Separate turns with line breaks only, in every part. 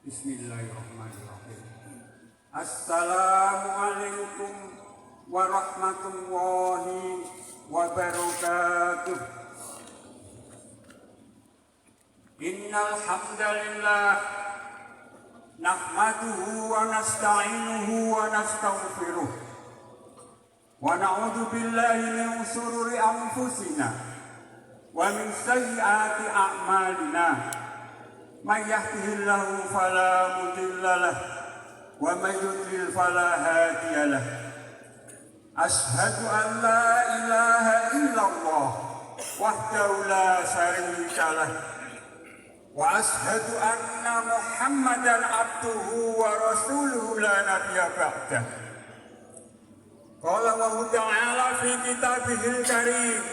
Bismillahirrahmanirrahim. Assalamualaikum warahmatullahi wabarakatuh. Innal hamdalillah nahmaduhu wa nasta'inuhu wa nastaghfiruh wa na'udzu billahi min shururi anfusina wa min sayyiati a'malina. Man yahdihillahu fala mudilla lahu wa man yudlil fala hadiya lahu. Asyhadu an la ilaha illallah wahdahu la syarika lahu wa asyhadu anna Muhammadan abduhu wa rasuluhu la nabiyya ba'dah. Qala Allahu ta'ala fi kitabihil karim.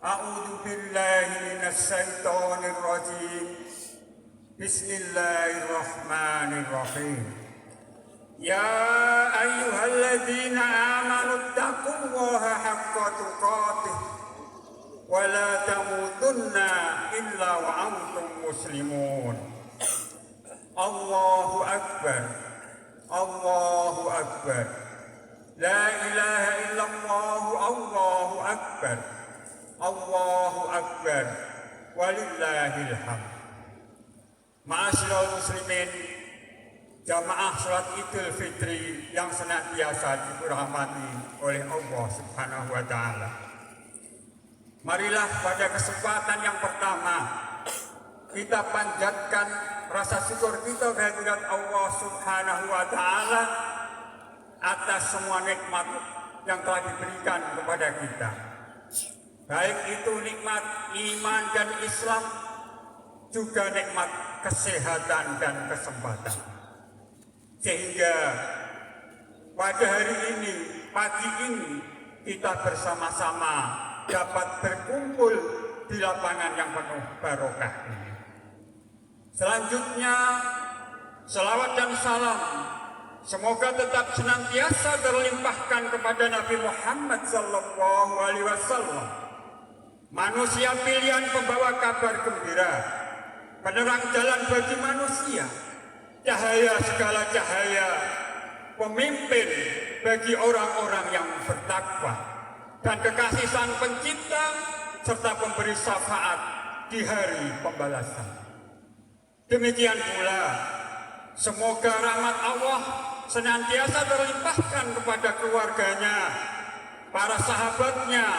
A'udzu billahi minasy syaithanir rajim. Bismillahirrahmanirrahim. Ya ayyuhalladzina amanu taqullaha haqqa tuqatih wa la tamutunna illa wa antum muslimun. Allahu akbar. Allahu akbar. La ilaha illallah. Allahu akbar. Allahu akbar. Walillahil hamd. Ma'asyiral muslimin, jamaah salat Idul Fitri yang senantiasa dirahmati oleh Allah Subhanahu wa taala. Marilah pada kesempatan yang pertama kita panjatkan rasa syukur kita kehadirat Allah Subhanahu wa taala atas semua nikmat yang telah diberikan kepada kita. Baik itu nikmat iman dan Islam, juga nikmat kesehatan dan kesempatan. Sehingga pada hari ini, pagi ini, kita bersama-sama dapat berkumpul di lapangan yang penuh barokah ini. Selanjutnya, selawat dan salam semoga tetap senantiasa terlimpahkan kepada Nabi Muhammad SAW, manusia pilihan pembawa kabar gembira, penerang jalan bagi manusia, cahaya segala cahaya, pemimpin bagi orang-orang yang bertakwa, dan kekasih Sang Pencipta, serta pemberi syafaat di hari pembalasan. Demikian pula, semoga rahmat Allah senantiasa terlimpahkan kepada keluarganya, para sahabatnya,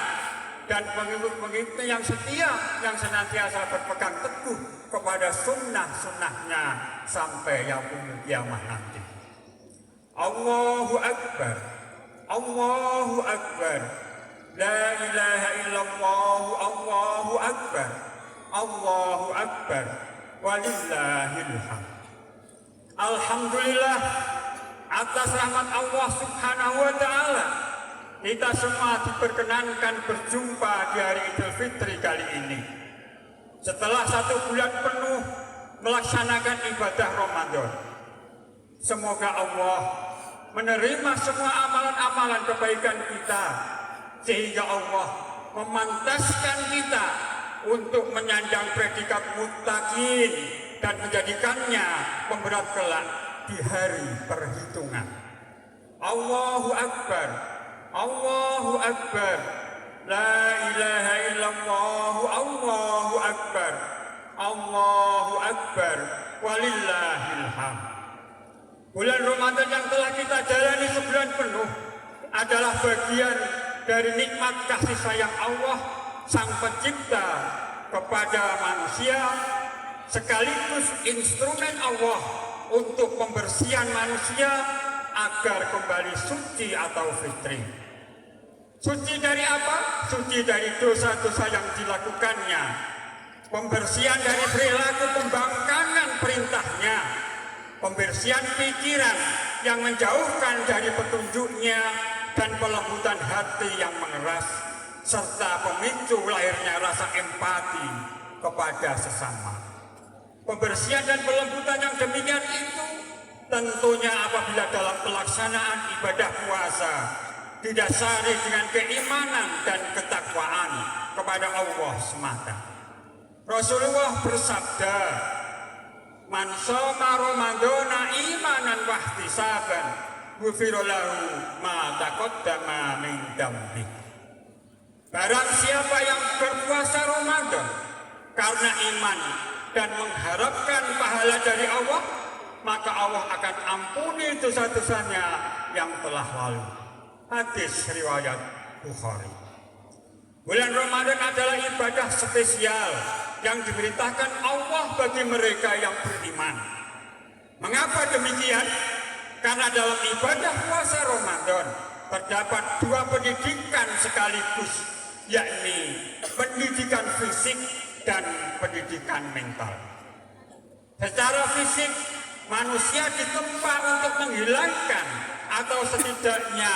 dan pengikut-pengikutnya yang setia, yang senantiasa berpegang teguh kepada sunnah-sunnahnya sampai yaumul kiamah nanti. Allahu Akbar. Allahu Akbar. La ilaha illallah. Allahu Akbar. Allahu Akbar. Walillahil hamd. Alhamdulillah atas rahmat Allah Subhanahu wa taala, kita semua diperkenankan berjumpa di hari Idul Fitri kali ini. Setelah 1 bulan penuh melaksanakan ibadah Ramadan, semoga Allah menerima semua amalan-amalan kebaikan kita, sehingga Allah memantaskan kita untuk menyandang predikat muttaqin dan menjadikannya pemberat kelak di hari perhitungan. Allahu Akbar. Allahu Akbar. La ilaha illallah. Allahu Akbar. Allahu Akbar. Walillahil hamd. Bulan Ramadan yang telah kita jalani sebulan penuh adalah bagian dari nikmat kasih sayang Allah Sang Pencipta kepada manusia, sekaligus instrumen Allah untuk pembersihan manusia agar kembali suci atau fitri. Suci dari apa? Suci dari dosa-dosa yang dilakukannya, pembersihan dari perilaku pembangkangan perintahnya, pembersihan pikiran yang menjauhkan dari petunjuknya, dan pelembutan hati yang mengeras, serta pemicu lahirnya rasa empati kepada sesama. Pembersihan dan pelembutan yang demikian itu tentunya apabila dalam pelaksanaan ibadah puasa didasari dengan keimanan dan ketakwaan kepada Allah semata. Rasulullah bersabda, Man shoma Ramadhana imanan wa ihtisaban ghufira lahu ma taqaddama min dhanbi. Barang siapa yang berpuasa Ramadan karena iman dan mengharapkan pahala dari Allah, maka Allah akan ampuni dosa-dosanya yang telah lalu. Hadis riwayat Bukhari. Bulan Ramadan adalah ibadah spesial yang diperintahkan Allah bagi mereka yang beriman. Mengapa demikian? Karena dalam ibadah puasa Ramadan terdapat dua pendidikan sekaligus, yakni pendidikan fisik dan pendidikan mental. Secara fisik, manusia ditempa untuk menghilangkan atau setidaknya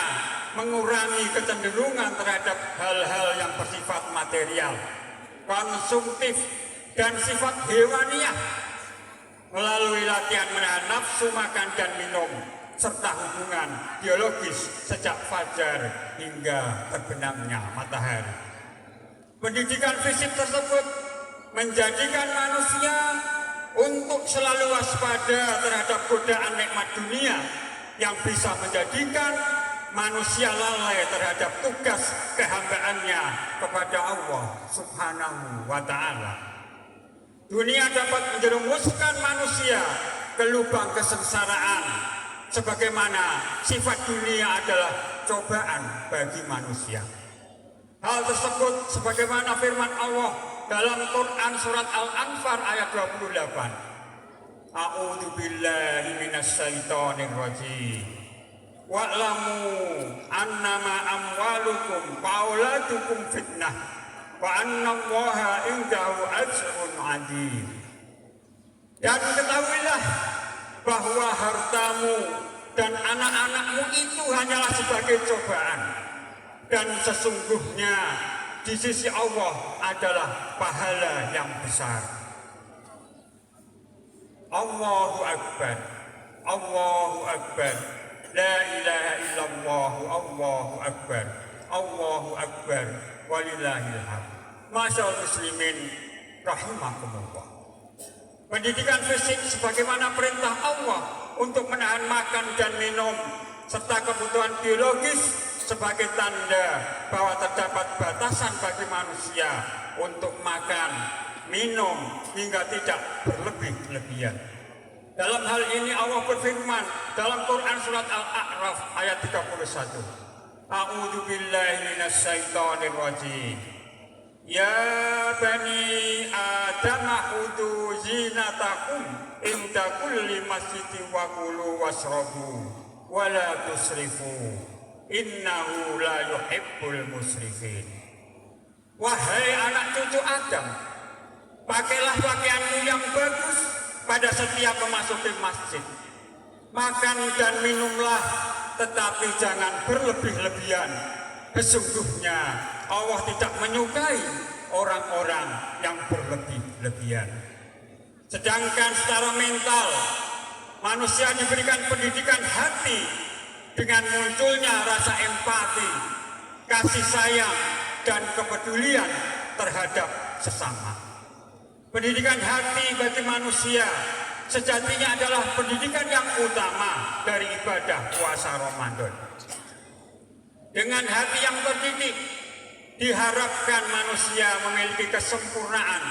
mengurangi kecenderungan terhadap hal-hal yang bersifat material, konsumtif, dan sifat hewaniah melalui latihan menahan nafsu makan dan minum serta hubungan biologis sejak fajar hingga terbenamnya matahari. Pendidikan fisik tersebut menjadikan manusia untuk selalu waspada terhadap godaan nikmat dunia yang bisa menjadikan manusia lalai terhadap tugas kehambaannya kepada Allah Subhanahu wa Ta'ala. Dunia dapat menjerumuskan manusia ke lubang kesengsaraan, sebagaimana sifat dunia adalah cobaan bagi manusia. Hal tersebut sebagaimana firman Allah dalam Quran surat Al-Anfal ayat 28. A'udzu billahi minasyaitonir rajim. Wa'lamu annama amwalukum wa auladukum fitnah wa annallaha indahu ajrun 'adzim. Dan ketahuilah bahwa hartamu dan anak-anakmu itu hanyalah sebagai cobaan, dan sesungguhnya di sisi Allah adalah pahala yang besar. Allahu Akbar, Allahu Akbar. La ilaha illallah, Allahu Akbar, Allahu Akbar, walillahil hamd. Masyaallah muslimin rahimakumullah. Pendidikan fisik sebagaimana perintah Allah untuk menahan makan dan minum serta kebutuhan biologis sebagai tanda bahwa terdapat batasan bagi manusia untuk makan, minum hingga tidak berlebih-lebihan. Dalam hal ini Allah berfirman dalam Quran surat Al-A'raf ayat 31. A'udzu billahi minasyaitonir rajim. Ya bani Adam khudhu zinatakum inda kulli masjidin wa kulu washrabu wa la tusrifu innahu la yuhibbul musrifin. Wahai anak cucu Adam, pakailah pakaianmu yang bagus pada setiap memasuki masjid. Makan dan minumlah, tetapi jangan berlebih-lebihan. Sesungguhnya Allah tidak menyukai orang-orang yang berlebih-lebihan. Sedangkan secara mental, manusia diberikan pendidikan hati dengan munculnya rasa empati, kasih sayang, dan kepedulian terhadap sesama. Pendidikan hati bagi manusia sejatinya adalah pendidikan yang utama dari ibadah puasa Ramadan. Dengan hati yang terdidik, diharapkan manusia memiliki kesempurnaan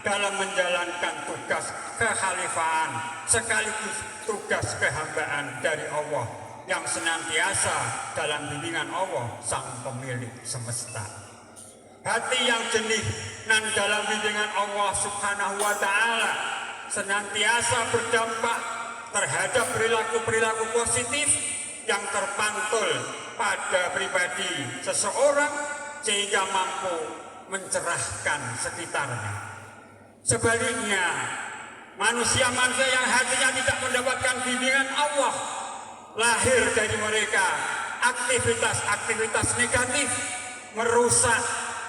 dalam menjalankan tugas kekhalifahan sekaligus tugas kehambaan dari Allah yang senantiasa dalam bimbingan Allah Sang Pemilik Semesta. Hati yang jernih dan dalam bimbingan Allah Subhanahu wa Ta'ala senantiasa berdampak terhadap perilaku-perilaku positif yang terpantul pada pribadi seseorang sehingga mampu mencerahkan sekitarnya. Sebaliknya, manusia-manusia yang hatinya tidak mendapatkan bimbingan Allah, lahir dari mereka aktivitas-aktivitas negatif, merusak,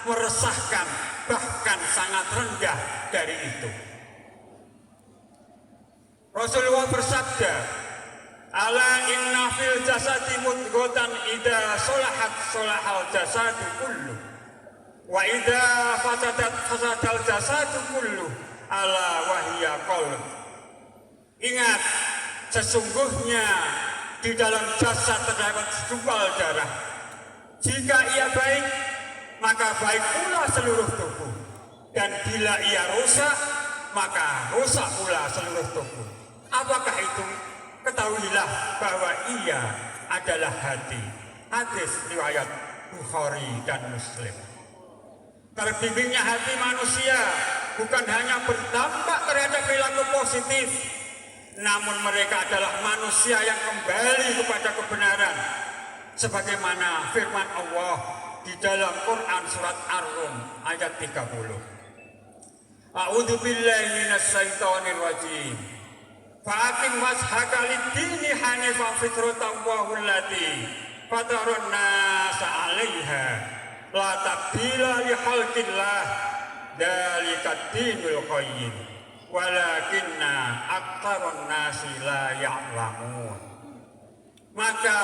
meresahkan, bahkan sangat rendah dari itu. Rasulullah bersabda, ala inna fil jasadi mudghatan idza salahat salahal jasadu kullu wa idza fasadat fasadal jasadu kullu ala wahya qalb. Ingat, sesungguhnya di dalam jasad terdapat segumpal darah. Jika ia baik, maka baik pula seluruh tubuh. Dan bila ia rusak, maka rusak pula seluruh tubuh. Apakah itu? Ketahuilah bahwa ia adalah hati. Hadis riwayat Bukhari dan Muslim. Terbimbingnya hati manusia bukan hanya berdampak terhadap perilaku positif, namun mereka adalah manusia yang kembali kepada kebenaran. Sebagaimana firman Allah di dalam Quran surat Ar-Rum ayat 30. A'udzu billahi minasyaitonir rajim. Fa'aqim wajhaka lid-dini hanifan fitratallahi allati fatarun nasa 'alaiha la tabdila li khalqillah dzalikad dinul qayyim walakinna aktsarun nasi la ya'lamun. Maka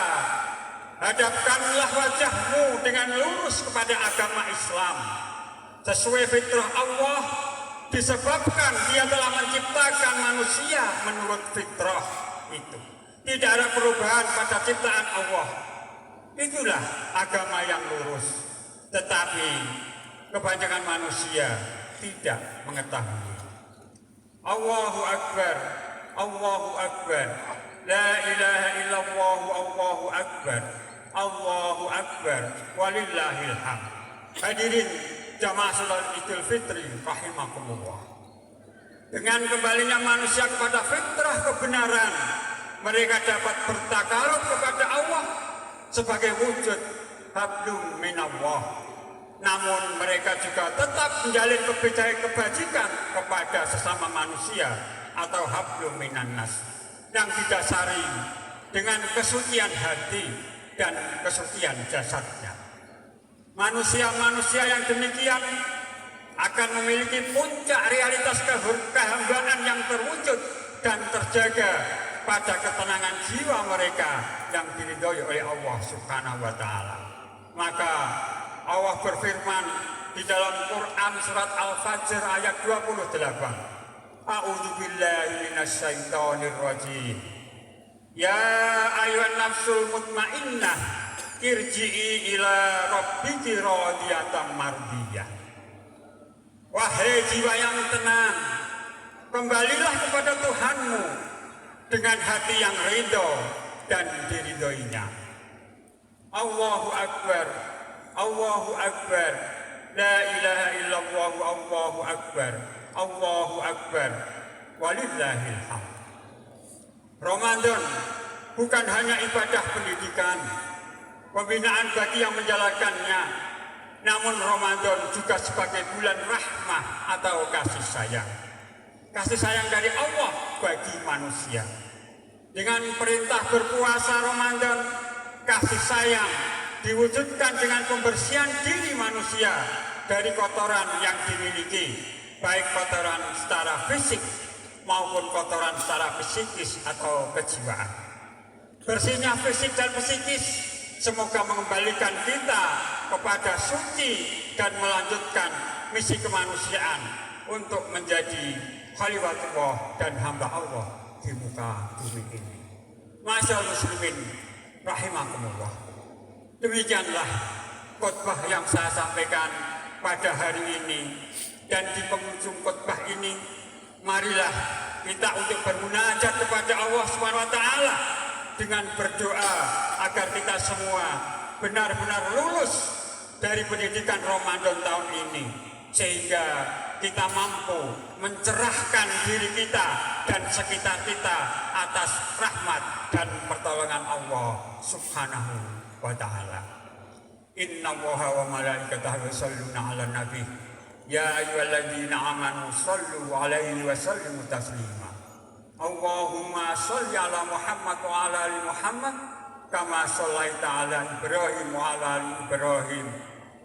hadapkanlah wajahmu dengan lurus kepada agama Islam sesuai fitrah Allah, disebabkan Dia telah menciptakan manusia menurut fitrah itu. Tidak ada perubahan pada ciptaan Allah. Itulah agama yang lurus. Tetapi kebanyakan manusia tidak mengetahui. Allahu Akbar, Allahu Akbar, la ilaha illallah, Allahu Akbar, Allahu Akbar, walillahil hamd. Hadirin jamaah salat Idul Fitri rahimakumullah. Dengan kembalinya manusia kepada fitrah kebenaran, mereka dapat bertakarub kepada Allah sebagai wujud hablum minallah. Namun mereka juga tetap menjalin kebajikan kepada sesama manusia atau hablum minannas yang didasari dengan kesucian hati dan kesucian jasadnya. Manusia-manusia yang demikian akan memiliki puncak realitas kehambaan yang terwujud dan terjaga pada ketenangan jiwa mereka yang diridhoi oleh Allah Subhanahu wa taala. Maka Allah berfirman di dalam Quran surat Al-Fajr ayat 28. A'udzu billahi minasyaitonir rajim. Ya ayyuhan nafsul mutmainnah irji'i ila rabbiki radiyatan mardiyah. Wahai jiwa yang tenang, kembalilah kepada Tuhanmu dengan hati yang ridho dan diridhoinya. Allahu Akbar, Allahu Akbar, la ilaha illallah, Allahu Akbar, Allahu Akbar, walillahil hamd. Ramadan bukan hanya ibadah pendidikan, pembinaan bagi yang menjalankannya, namun Ramadan juga sebagai bulan rahmah atau kasih sayang. Kasih sayang dari Allah bagi manusia. Dengan perintah berpuasa Ramadan, kasih sayang diwujudkan dengan pembersihan diri manusia dari kotoran yang dimiliki, baik kotoran secara fisik maupun kotoran secara psikis atau kejiwaan. Bersihnya fisik dan psikis semoga mengembalikan kita kepada suci dan melanjutkan misi kemanusiaan untuk menjadi khalifah dan hamba Allah di muka bumi ini. Masyaallah muslimin rahimakumullah. Demikianlah khotbah yang saya sampaikan pada hari ini, dan di penghujung khotbah ini marilah kita untuk bermunajat kepada Allah Subhanahu wa taala dengan berdoa agar kita semua benar-benar lulus dari pendidikan Ramadan tahun ini, sehingga kita mampu mencerahkan diri kita dan sekitar kita atas rahmat dan pertolongan Allah Subhanahu wa ta'ala. Inna Allaha wa malaikatahu yusholluna 'alan nabi ya ayyuhalladzina amanu shallu 'alaihi wa sallimu taslima. Allahumma shalli 'ala Muhammad wa 'ala ali Muhammad kama shallaita 'ala Ibrahim wa 'ala ali Ibrahim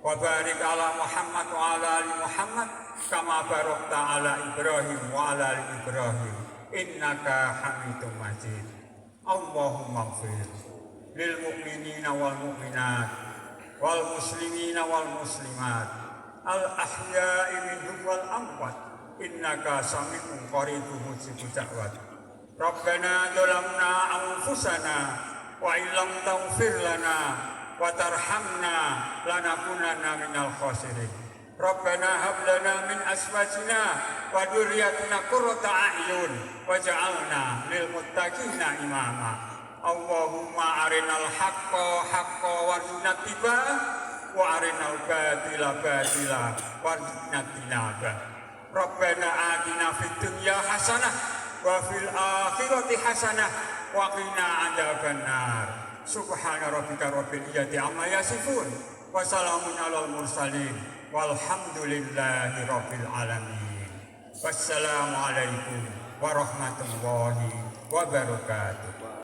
wa barik 'ala Muhammad wa 'ala ali Muhammad kama barakta 'ala Ibrahim wa 'ala ali Ibrahim innaka Hamidum Majid. Allahumma ighfir lil mu'minina wal mu'minat wal muslimina wal muslimat al ahya'i minhum wal amwat innaka sami'un qaribun mujibud da'wat. Rabbana zalamna anfusana wa illam taghfir lana wa tarhamna lanakunanna minal khasirin. Rabbana hab lana min azwajina wa dzurriyyatina qurrata a'yun waj'alna lil muttaqina imama. Allahumma arinal haqqa haqqa warzuqna ittiba'ah wa arinal batila batila warzuqna tinabah. Rabbana atina fid dunya hasanah wa fil akhirati hasanah wa qina adzabannar. Subhana rabbika rabbil izzati amma yasifun wa salamun alal mursalin walhamdulillahi rabbil alamin. Wassalamu alaikum warahmatullahi wabarakatuh.